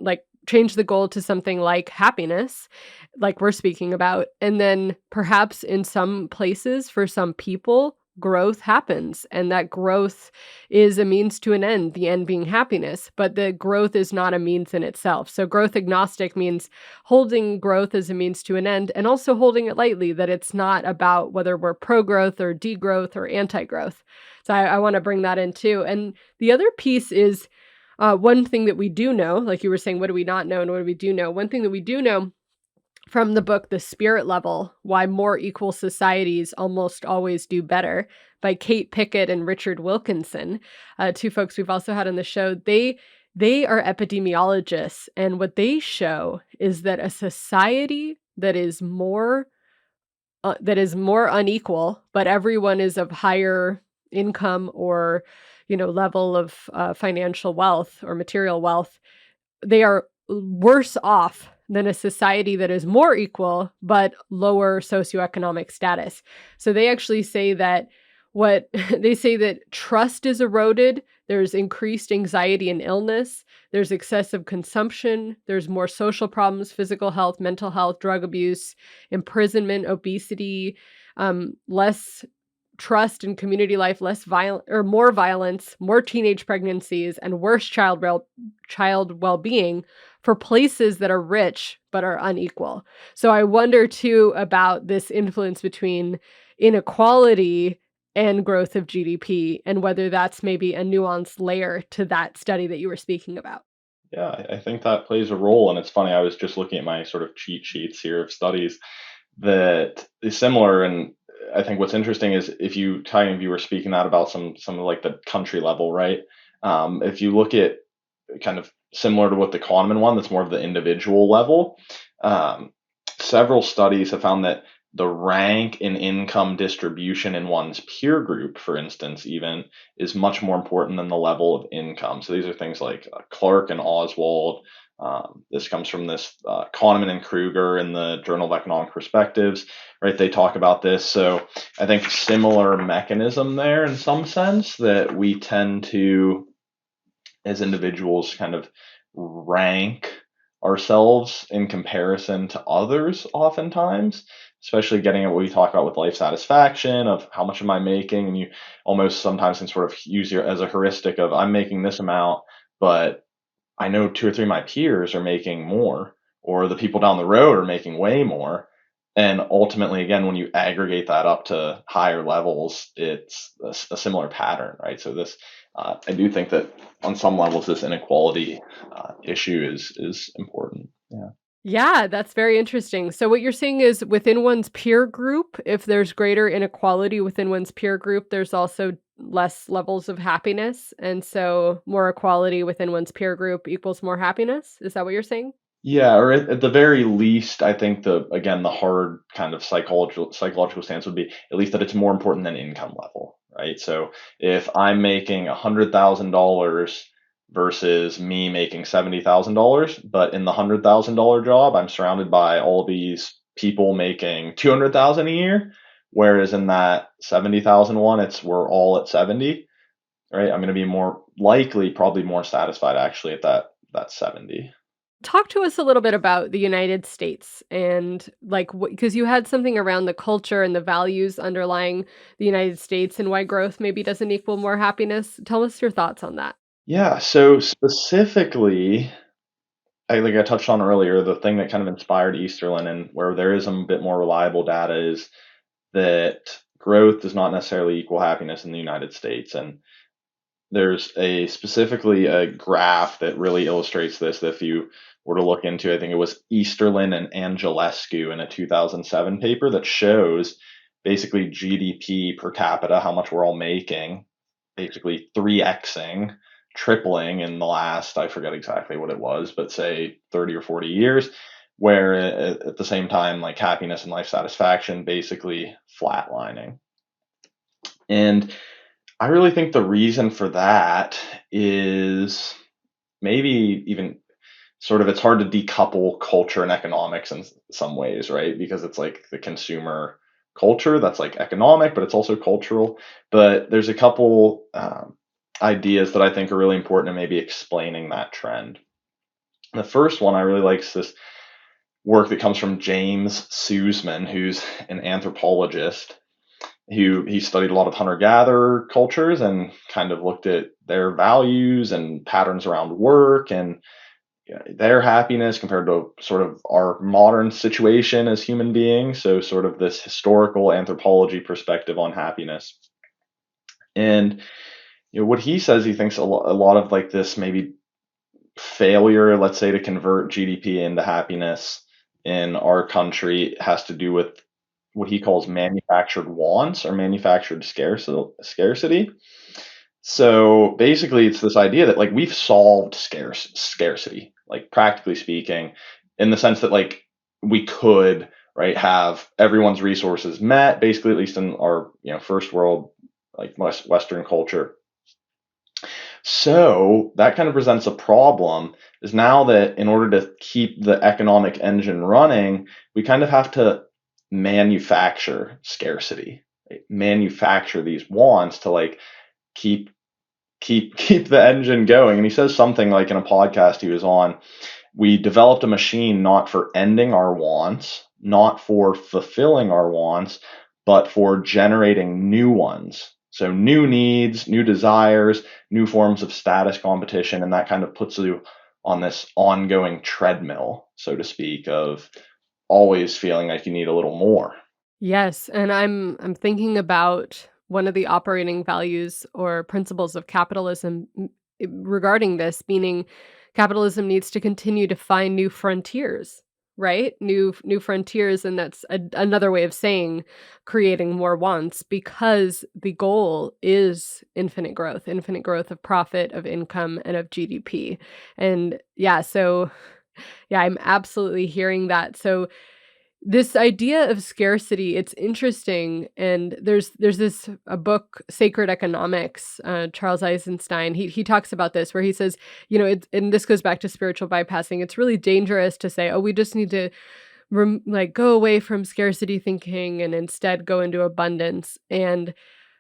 change the goal to something like happiness, like we're speaking about. And then perhaps in some places for some people, growth happens, and that growth is a means to an end, the end being happiness, but the growth is not a means in itself. So growth agnostic means holding growth as a means to an end and also holding it lightly, that it's not about whether we're pro-growth or degrowth or anti-growth. So I want to bring that in too. And the other piece is one thing that we do know, like you were saying, what do we not know and what do we do know? One thing that we do know from the book The Spirit Level: Why More Equal Societies Almost Always Do Better by Kate Pickett and Richard Wilkinson, two folks we've also had on the show. They are epidemiologists, and what they show is that a society that is more unequal, but everyone is of higher income or level of financial wealth or material wealth, they are worse off than a society that is more equal but lower socioeconomic status. So they actually say that what they say that trust is eroded, there's increased anxiety and illness, there's excessive consumption, there's more social problems, physical health, mental health, drug abuse, imprisonment, obesity, less trust in community life, less violent or more violence, more teenage pregnancies, and worse child well-being for places that are rich but are unequal. So I wonder too about this influence between inequality and growth of GDP, and whether that's maybe a nuanced layer to that study that you were speaking about.
Yeah, I think that plays a role. And it's funny, I was just looking at my sort of cheat sheets here of studies that is similar. And I think what's interesting is if you kind of you were speaking that about some of like the country level, right? If you look at kind of similar to what the Kahneman one, that's more of the individual level. Um, Several studies have found that the rank in income distribution in one's peer group, for instance, even is much more important than the level of income. So these are things like Clark and Oswald. This comes from this Kahneman and Kruger in the Journal of Economic Perspectives, right? They talk about this. So I think similar mechanism there in some sense that we tend to, as individuals, kind of rank ourselves in comparison to others oftentimes, especially getting at what we talk about with life satisfaction of how much am I making, and you almost sometimes can sort of use your as a heuristic of I'm making this amount, but I know two or three of my peers are making more, or the people down the road are making way more. And ultimately, again, when you aggregate that up to higher levels, it's a similar pattern, right? So this, I do think that on some levels, this inequality issue is important. Yeah.
Yeah, that's very interesting. So what you're saying is within one's peer group, if there's greater inequality within one's peer group, there's also less levels of happiness. And so more equality within one's peer group equals more happiness. Is that what you're saying?
Yeah, or at the very least, I think the hard kind of psychological stance would be at least that it's more important than income level, right? So if I'm making $100,000 versus me making $70,000. But in the $100,000 job, I'm surrounded by all these people making 200,000 a year. Whereas in that 70,000 one, it's we're all at 70, right? I'm going to be more likely, probably more satisfied actually at that 70.
Talk to us a little bit about the United States and like because you had something around the culture and the values underlying the United States and why growth maybe doesn't equal more happiness. Tell us your thoughts on that.
Yeah, so specifically, like I touched on earlier, the thing that kind of inspired Easterland and where there is a bit more reliable data is that growth does not necessarily equal happiness in the United States. And there's specifically a graph that really illustrates this. That if you were to look into, I think it was Easterland and Angelescu in a 2007 paper that shows basically GDP per capita, how much we're all making, basically 3xing, tripling in the last, I forget exactly what it was, but say 30 or 40 years, where at the same time, like happiness and life satisfaction basically flatlining. And I really think the reason for that is maybe even sort of it's hard to decouple culture and economics in some ways, right? Because it's like the consumer culture that's like economic, but it's also cultural. But there's a couple ideas that I think are really important in maybe explaining that trend. The first one I really like is this work that comes from James Sussman, who's an anthropologist who he studied a lot of hunter-gatherer cultures and kind of looked at their values and patterns around work and their happiness compared to sort of our modern situation as human beings. So, sort of this historical anthropology perspective on happiness. And what he says, he thinks a lot of like this maybe failure, let's say, to convert GDP into happiness in our country has to do with what he calls manufactured wants or manufactured scarcity. So basically, it's this idea that like we've solved scarcity, like practically speaking, in the sense that like we could right have everyone's resources met, basically, at least in our first world like Western culture. So that kind of presents a problem is now that in order to keep the economic engine running, we kind of have to manufacture scarcity, right? Manufacture these wants to like keep keep the engine going. And he says something like in a podcast he was on, we developed a machine not for ending our wants, not for fulfilling our wants, but for generating new ones. So new needs, new desires, new forms of status competition, and that kind of puts you on this ongoing treadmill, so to speak, of always feeling like you need a little more.
Yes, and I'm thinking about one of the operating values or principles of capitalism regarding this, meaning capitalism needs to continue to find new frontiers, right? New frontiers, and that's another way of saying creating more wants because the goal is infinite growth of profit, of income, and of GDP. And yeah, so yeah, I'm absolutely hearing that. So this idea of scarcity, it's interesting, and there's this a book, Sacred Economics, Charles Eisenstein, he talks about this where he says, and this goes back to spiritual bypassing, it's really dangerous to say, "Oh, we just need to like go away from scarcity thinking and instead go into abundance." And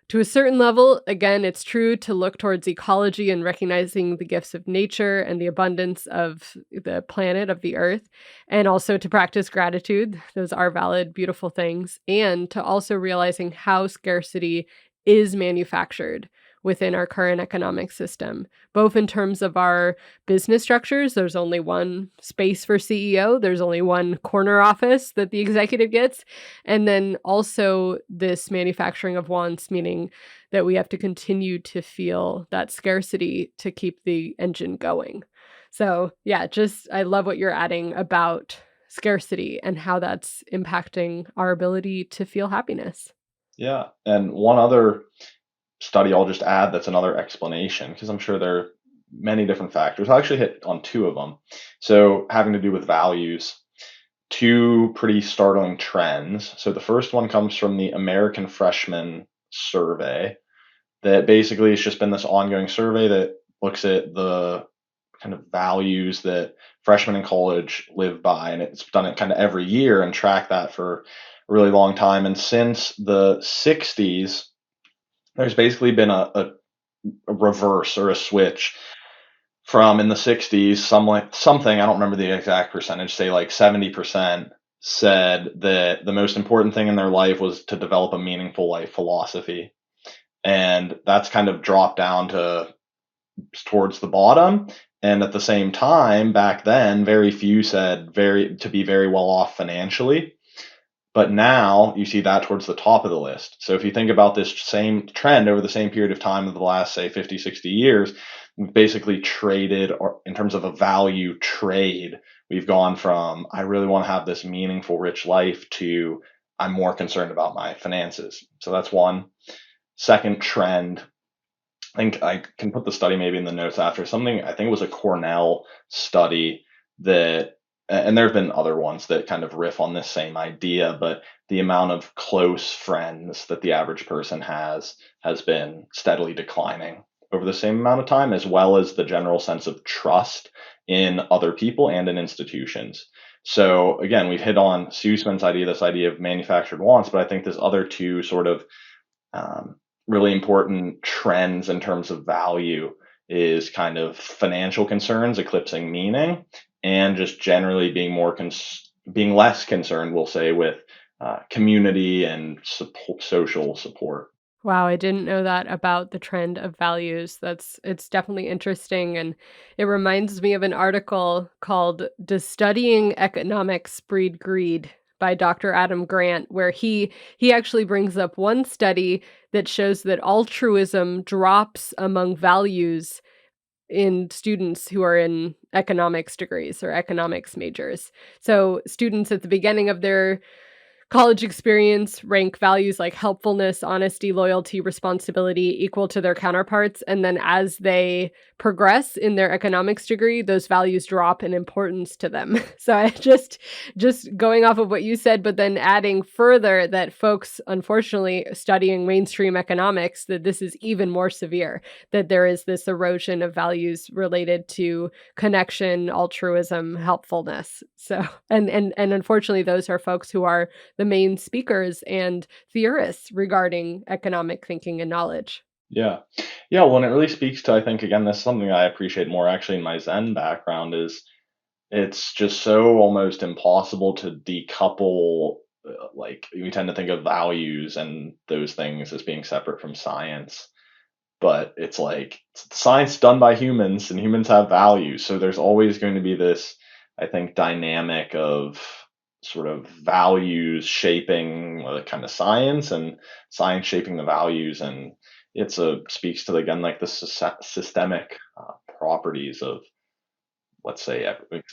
to a certain level, again, it's true to look towards ecology and recognizing the gifts of nature and the abundance of the planet, of the earth, and also to practice gratitude. Those are valid, beautiful things. And to also realizing how scarcity is manufactured within our current economic system, both in terms of our business structures. There's only one space for CEO, there's only one corner office that the executive gets. And then also this manufacturing of wants, meaning that we have to continue to feel that scarcity to keep the engine going. So, yeah, just I love what you're adding about scarcity and how that's impacting our ability to feel happiness.
Yeah. And one other study I'll just add that's another explanation, because I'm sure there are many different factors. I'll actually hit on two of them. So, having to do with values, two pretty startling trends. So, the first one comes from the American Freshman Survey, that basically it's just been this ongoing survey that looks at the kind of values that freshmen in college live by, and it's done it kind of every year and tracked that for a really long time. And since the 60s, there's basically been a reverse or a switch from in the 60s, something, I don't remember the exact percentage, say like 70% said that the most important thing in their life was to develop a meaningful life philosophy. And that's kind of dropped down to towards the bottom. And at the same time, back then, very few said to be very well off financially. But now you see that towards the top of the list. So if you think about this same trend over the same period of time of the last, say, 50, 60 years, we've basically traded, or in terms of a value trade, we've gone from, I really want to have this meaningful, rich life, to I'm more concerned about my finances. So that's one. Second trend, I think I can put the study maybe in the notes after, something, I think it was a Cornell study that, and there have been other ones that kind of riff on this same idea, but the amount of close friends that the average person has been steadily declining over the same amount of time, as well as the general sense of trust in other people and in institutions. So again, we've hit on Sussman's idea, this idea of manufactured wants, but I think there's other two sort of um, really important trends in terms of value is kind of financial concerns eclipsing meaning, and just generally being less concerned, we'll say, with community and social support.
Wow, I didn't know that about the trend of values. It's definitely interesting, and it reminds me of an article called "Does Studying Economics Breed Greed?" by Dr. Adam Grant, where he actually brings up one study that shows that altruism drops among values in students who are in economics degrees or economics majors. So, students at the beginning of their college experience rank values like helpfulness, honesty, loyalty, responsibility equal to their counterparts, and then as they progress in their economics degree, those values drop in importance to them. So I just going off of what you said, but then adding further that folks unfortunately studying mainstream economics, that this is even more severe, that there is this erosion of values related to connection, altruism, helpfulness. So and unfortunately those are folks who are the main speakers and theorists regarding economic thinking and knowledge.
Yeah. Yeah. Well, and it really speaks to, I think, again, this is something I appreciate more actually in my Zen background, is it's just so almost impossible to decouple. Like, we tend to think of values and those things as being separate from science, but it's like it's science done by humans, and humans have values. So there's always going to be this, I think, dynamic of sort of values shaping kind of science, and science shaping the values. And speaks to, again, like the systemic properties of, let's say,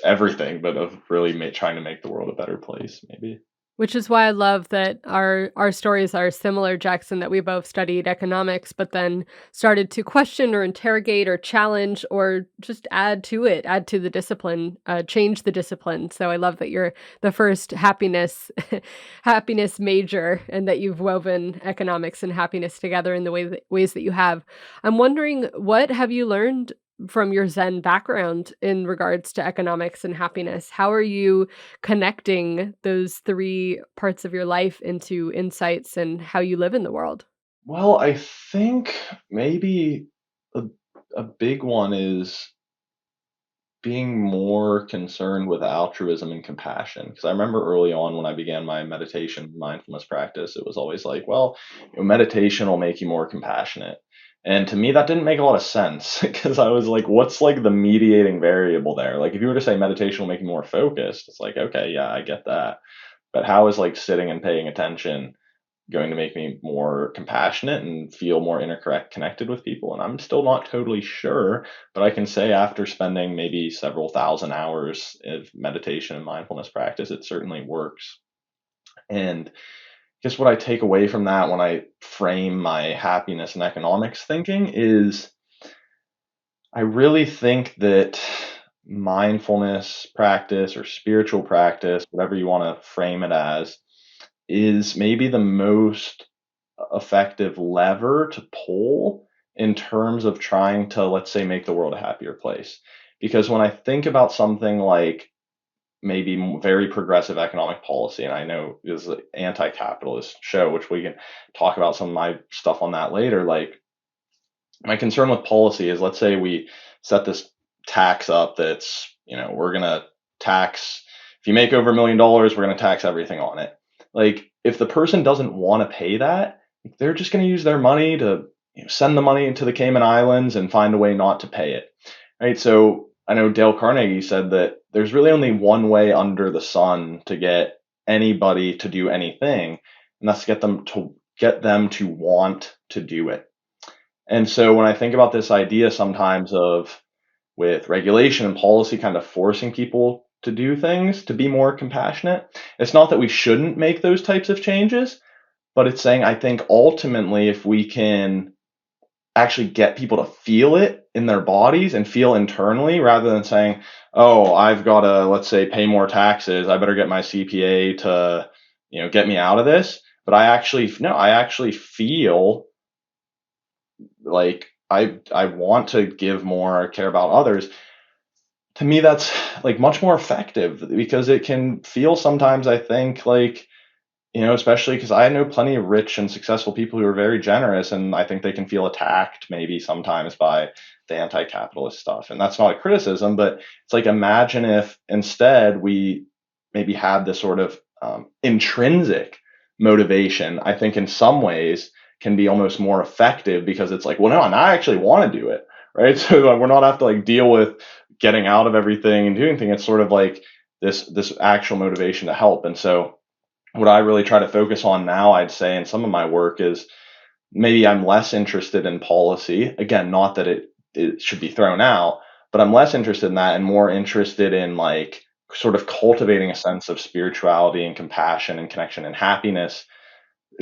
everything, but of really trying to make the world a better place, maybe.
Which is why I love that our stories are similar, Jackson, that we both studied economics, but then started to question or interrogate or challenge or just add to it, add to the discipline, change the discipline. So I love that you're the first happiness happiness major, and that you've woven economics and happiness together in the ways that you have. I'm wondering, what have you learned from your Zen background in regards to economics and happiness? How are you connecting those 3 parts of your life into insights and how you live in the world?
Well, I think maybe a, a big one is being more concerned with altruism and compassion. Because I remember early on when I began my meditation mindfulness practice, it was always like, well, meditation will make you more compassionate. And to me, that didn't make a lot of sense, because I was like, what's like the mediating variable there? Like, if you were to say meditation will make you more focused, it's like, okay, yeah, I get that. But how is like sitting and paying attention going to make me more compassionate and feel more connected with people? And I'm still not totally sure, but I can say after spending maybe several thousand hours of meditation and mindfulness practice, it certainly works. And guess what I take away from that when I frame my happiness and economics thinking is, I really think that mindfulness practice or spiritual practice, whatever you want to frame it as, is maybe the most effective lever to pull in terms of trying to, let's say, make the world a happier place. Because when I think about something like maybe very progressive economic policy, and I know this is an anti-capitalist show, which we can talk about some of my stuff on that later. Like, my concern with policy is, let's say we set this tax up that's, we're gonna tax, if you make over $1 million, we're gonna tax everything on it. Like, if the person doesn't want to pay that, they're just gonna use their money to, send the money to the Cayman Islands and find a way not to pay it. Right. So I know Dale Carnegie said that there's really only one way under the sun to get anybody to do anything, and that's to get them to want to do it. And so when I think about this idea sometimes of, with regulation and policy kind of forcing people to do things, to be more compassionate, it's not that we shouldn't make those types of changes, but it's saying, I think ultimately, if we can actually get people to feel it in their bodies and feel internally, rather than saying, oh, I've got to, let's say, pay more taxes, I better get my CPA to, get me out of this. But I actually feel like I want to give more, care about others. To me, that's like much more effective, because it can feel sometimes, I think, like, especially because I know plenty of rich and successful people who are very generous, and I think they can feel attacked maybe sometimes by the anti-capitalist stuff. And that's not a criticism, but it's like, imagine if instead we maybe had this sort of intrinsic motivation. I think in some ways can be almost more effective, because it's like, well, no, and I actually want to do it, right? So like, we're not have to like deal with getting out of everything and doing things. It's sort of like this actual motivation to help. And so what I really try to focus on now, I'd say, in some of my work is, maybe I'm less interested in policy. Again, not that it should be thrown out, but I'm less interested in that and more interested in, like, sort of cultivating a sense of spirituality and compassion and connection and happiness.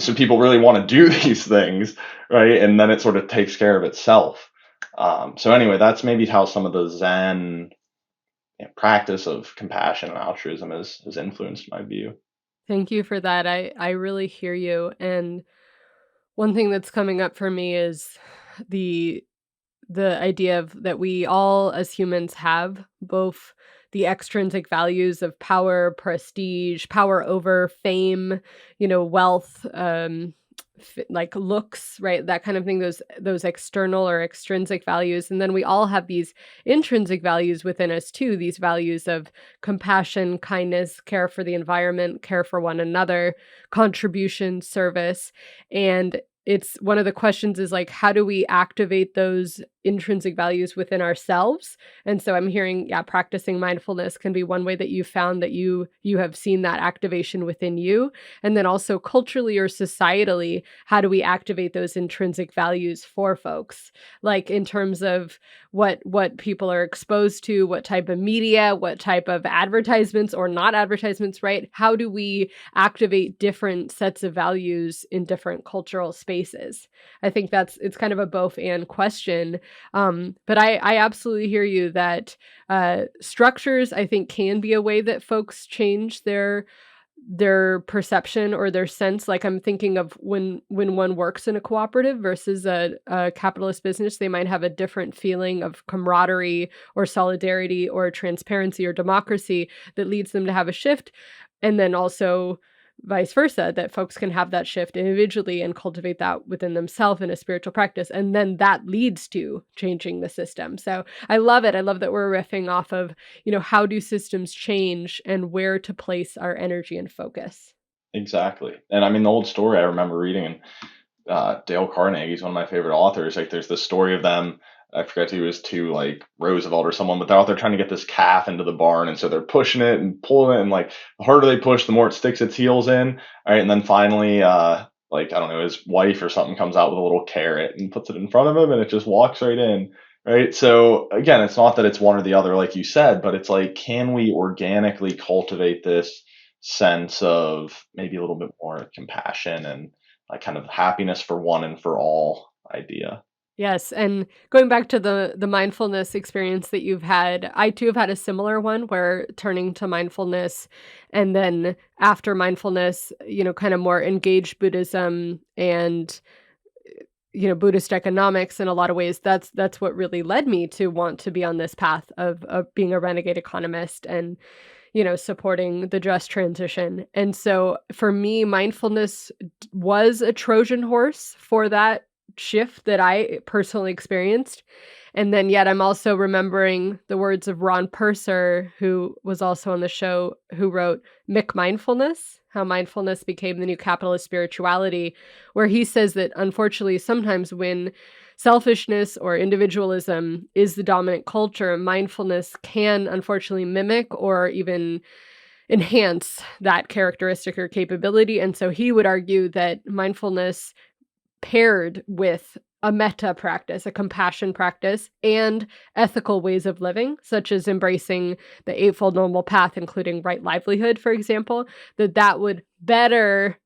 So people really want to do these things, right? And then it sort of takes care of itself. So anyway, that's maybe how some of the Zen, practice of compassion and altruism has influenced my view.
Thank you for that. I really hear you. And one thing that's coming up for me is the the idea of that we all as humans have both the extrinsic values of power, prestige, power over fame, wealth, like looks, right? That kind of thing, those external or extrinsic values. And then we all have these intrinsic values within us too, these values of compassion, kindness, care for the environment, care for one another, contribution, service. And it's one of the questions is like, how do we activate those intrinsic values within ourselves? And so I'm hearing, yeah, practicing mindfulness can be one way that you found that you have seen that activation within you. And then also culturally or societally, how do we activate those intrinsic values for folks? Like in terms of what people are exposed to, what type of media, what type of advertisements or not advertisements, right? How do we activate different sets of values in different cultural spaces? I think it's kind of a both and question. But I absolutely hear you that structures, I think, can be a way that folks change their perception or their sense. Like I'm thinking of when one works in a cooperative versus a capitalist business, they might have a different feeling of camaraderie or solidarity or transparency or democracy that leads them to have a shift. And then also vice versa, that folks can have that shift individually and cultivate that within themselves in a spiritual practice. And then that leads to changing the system. So I love it. I love that we're riffing off of, how do systems change and where to place our energy and focus.
Exactly. And I mean, the old story I remember reading, and Dale Carnegie's one of my favorite authors. Like, there's this story of them. I forget who it was, to like Roosevelt or someone, but they're out there trying to get this calf into the barn, and so they're pushing it and pulling it, and like the harder they push, the more it sticks its heels in. All right, and then finally, like, I don't know, his wife or something comes out with a little carrot and puts it in front of him, and it just walks right in. Right. So again, it's not that it's one or the other, like you said, but it's like, can we organically cultivate this sense of maybe a little bit more compassion and like kind of happiness for one and for all idea.
Yes, and going back to the mindfulness experience that you've had, I too have had a similar one where turning to mindfulness and then after mindfulness, kind of more engaged Buddhism and Buddhist economics in a lot of ways, that's what really led me to want to be on this path of being a renegade economist and, supporting the just transition. And so for me, mindfulness was a Trojan horse for that shift that I personally experienced. And then yet I'm also remembering the words of Ron Purser, who was also on the show, who wrote McMindfulness, How Mindfulness Became the New Capitalist Spirituality, where he says that unfortunately sometimes when selfishness or individualism is the dominant culture, mindfulness can unfortunately mimic or even enhance that characteristic or capability. And so he would argue that mindfulness paired with a metta practice, a compassion practice, and ethical ways of living, such as embracing the Eightfold Noble Path, including right livelihood, for example, that would better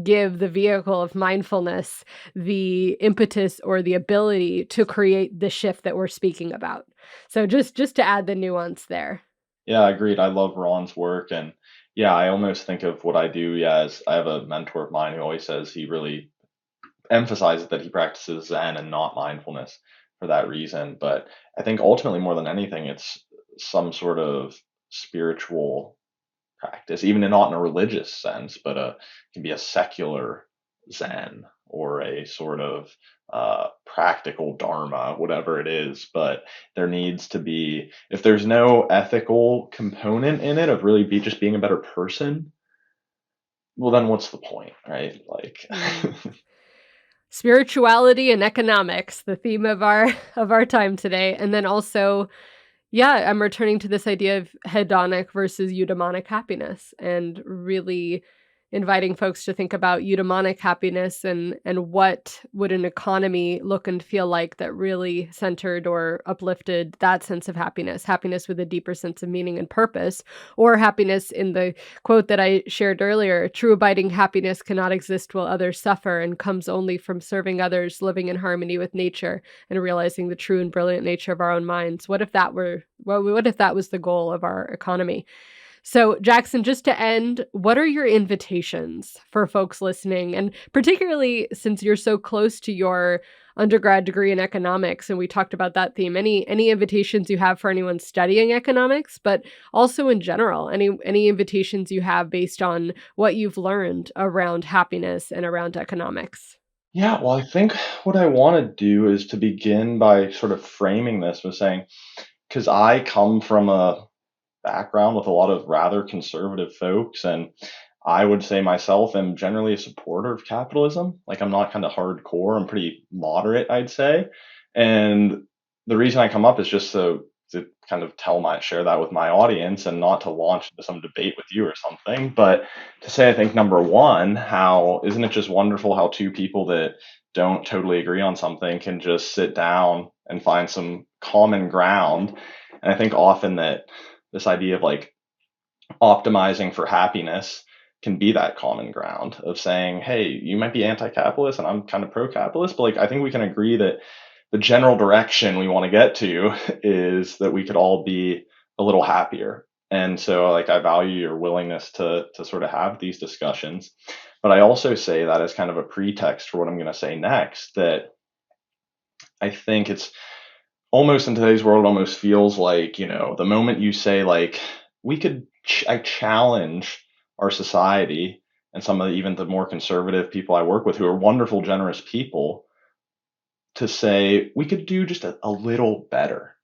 give the vehicle of mindfulness the impetus or the ability to create the shift that we're speaking about. So just to add the nuance there.
Yeah, agreed. I love Ron's work, and yeah, I almost think of what I do. Yeah, as I have a mentor of mine who always says he really emphasizes that he practices Zen and not mindfulness for that reason. But I think ultimately, more than anything, it's some sort of spiritual practice, even not in a religious sense, but can be a secular Zen or a sort of practical Dharma, whatever it is. But there needs to be, if there's no ethical component in it of really just being a better person, well, then what's the point, right? Like,
Spirituality and economics, the theme of our of our time today. And then also, yeah, I'm returning to this idea of hedonic versus eudaimonic happiness and really inviting folks to think about eudaimonic happiness and what would an economy look and feel like that really centered or uplifted that sense of happiness with a deeper sense of meaning and purpose, or happiness in the quote that I shared earlier, true abiding happiness cannot exist while others suffer and comes only from serving others, living in harmony with nature, and realizing the true and brilliant nature of our own minds. What if that was the goal of our economy? So, Jackson, just to end, what are your invitations for folks listening? And particularly since you're so close to your undergrad degree in economics, and we talked about that theme, any invitations you have for anyone studying economics, but also in general, any invitations you have based on what you've learned around happiness and around economics?
yeah, well, I think what I want to do is to begin by sort of framing this with saying, because I come from a background with a lot of rather conservative folks, and I would say myself am generally a supporter of capitalism. Like, I'm not kind of hardcore, I'm pretty moderate, I'd say. And the reason I come up is just to kind of share that with my audience and not to launch into some debate with you or something, but to say, I think number one, how isn't it just wonderful how two people that don't totally agree on something can just sit down and find some common ground. And I think often that this idea of like optimizing for happiness can be that common ground of saying, hey, you might be anti-capitalist and I'm kind of pro-capitalist, but like I think we can agree that the general direction we want to get to is that we could all be a little happier. And so like I value your willingness to sort of have these discussions. But I also say that as kind of a pretext for what I'm going to say next, that I think it's almost in today's world, it almost feels like, the moment you say like, I challenge our society and some of even the more conservative people I work with who are wonderful, generous people to say we could do just a little better,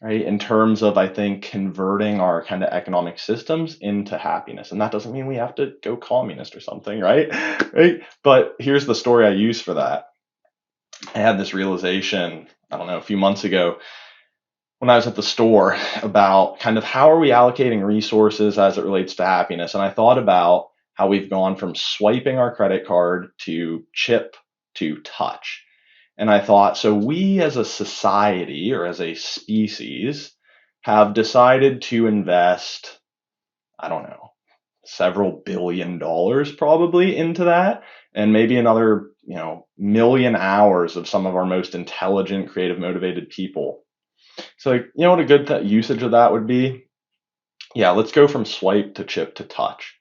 right? In terms of, I think, converting our kind of economic systems into happiness. And that doesn't mean we have to go communist or something, right? Right. But here's the story I use for that. I had this realization, I don't know, a few months ago when I was at the store about kind of how are we allocating resources as it relates to happiness. And I thought about how we've gone from swiping our credit card to chip to touch. And I thought, so we as a society or as a species have decided to invest, I don't know, several billion dollars probably into that, and maybe another, million hours of some of our most intelligent, creative, motivated people. So, you know what a good usage of that would be? Yeah, let's go from swipe to chip to touch.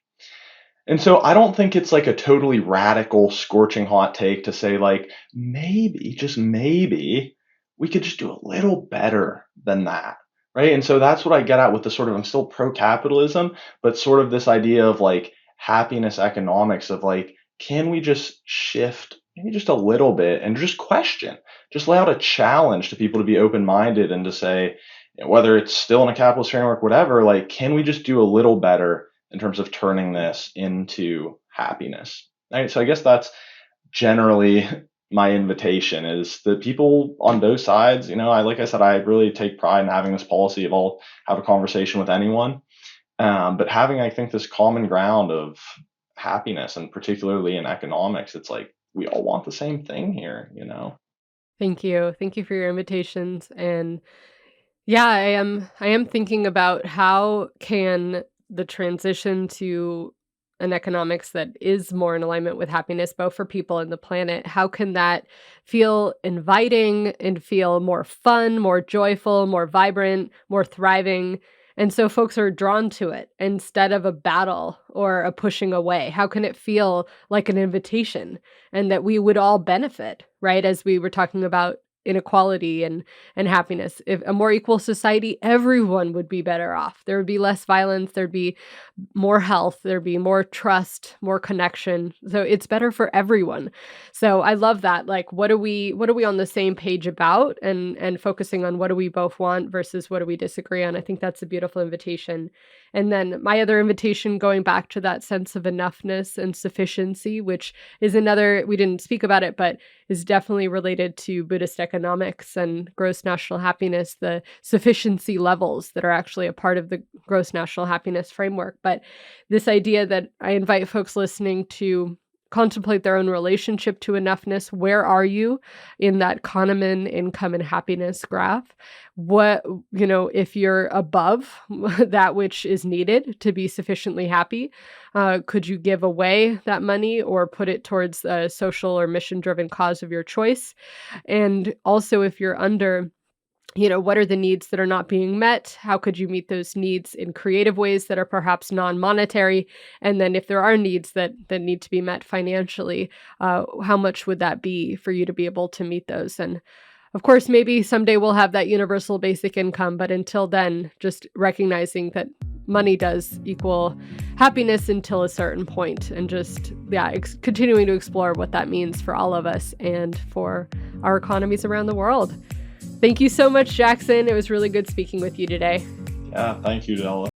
And so I don't think it's like a totally radical, scorching hot take to say, like, maybe, just maybe, we could just do a little better than that. Right. And so that's what I get at with the sort of, I'm still pro capitalism, but sort of this idea of like happiness economics of like, can we just shift maybe just a little bit and just question, just lay out a challenge to people to be open minded and to say, whether it's still in a capitalist framework, whatever, like, can we just do a little better in terms of turning this into happiness? Right. So I guess that's generally my invitation is that people on both sides, like I said, I really take pride in having this policy of I'll have a conversation with anyone. But having, I think, this common ground of happiness and particularly in economics, it's like we all want the same thing here.
Thank you. Thank you for your invitations. And yeah, I am thinking about how can the transition to an economics that is more in alignment with happiness, both for people and the planet, how can that feel inviting and feel more fun, more joyful, more vibrant, more thriving? And so folks are drawn to it instead of a battle or a pushing away. How can it feel like an invitation and that we would all benefit, right? As we were talking about inequality and happiness. If a more equal society, everyone would be better off. There would be less violence, there'd be more health, there'd be more trust, more connection. So it's better for everyone. So I love that. Like what are we on the same page about and focusing on what do we both want versus what do we disagree on? I think that's a beautiful invitation. And then my other invitation going back to that sense of enoughness and sufficiency, which is another we didn't speak about it, but is definitely related to Buddhist economics and gross national happiness, the sufficiency levels that are actually a part of the gross national happiness framework. But this idea that I invite folks listening to contemplate their own relationship to enoughness. Where are you in that Kahneman income and happiness graph? What, if you're above that which is needed to be sufficiently happy, could you give away that money or put it towards a social or mission driven cause of your choice? And also, if you're under, what are the needs that are not being met? How could you meet those needs in creative ways that are perhaps non-monetary? And then if there are needs that need to be met financially, how much would that be for you to be able to meet those? And of course, maybe someday we'll have that universal basic income, but until then, just recognizing that money does equal happiness until a certain point, and just, continuing to explore what that means for all of us and for our economies around the world. Thank you so much, Jackson. It was really good speaking with you today.
Yeah, thank you, Della.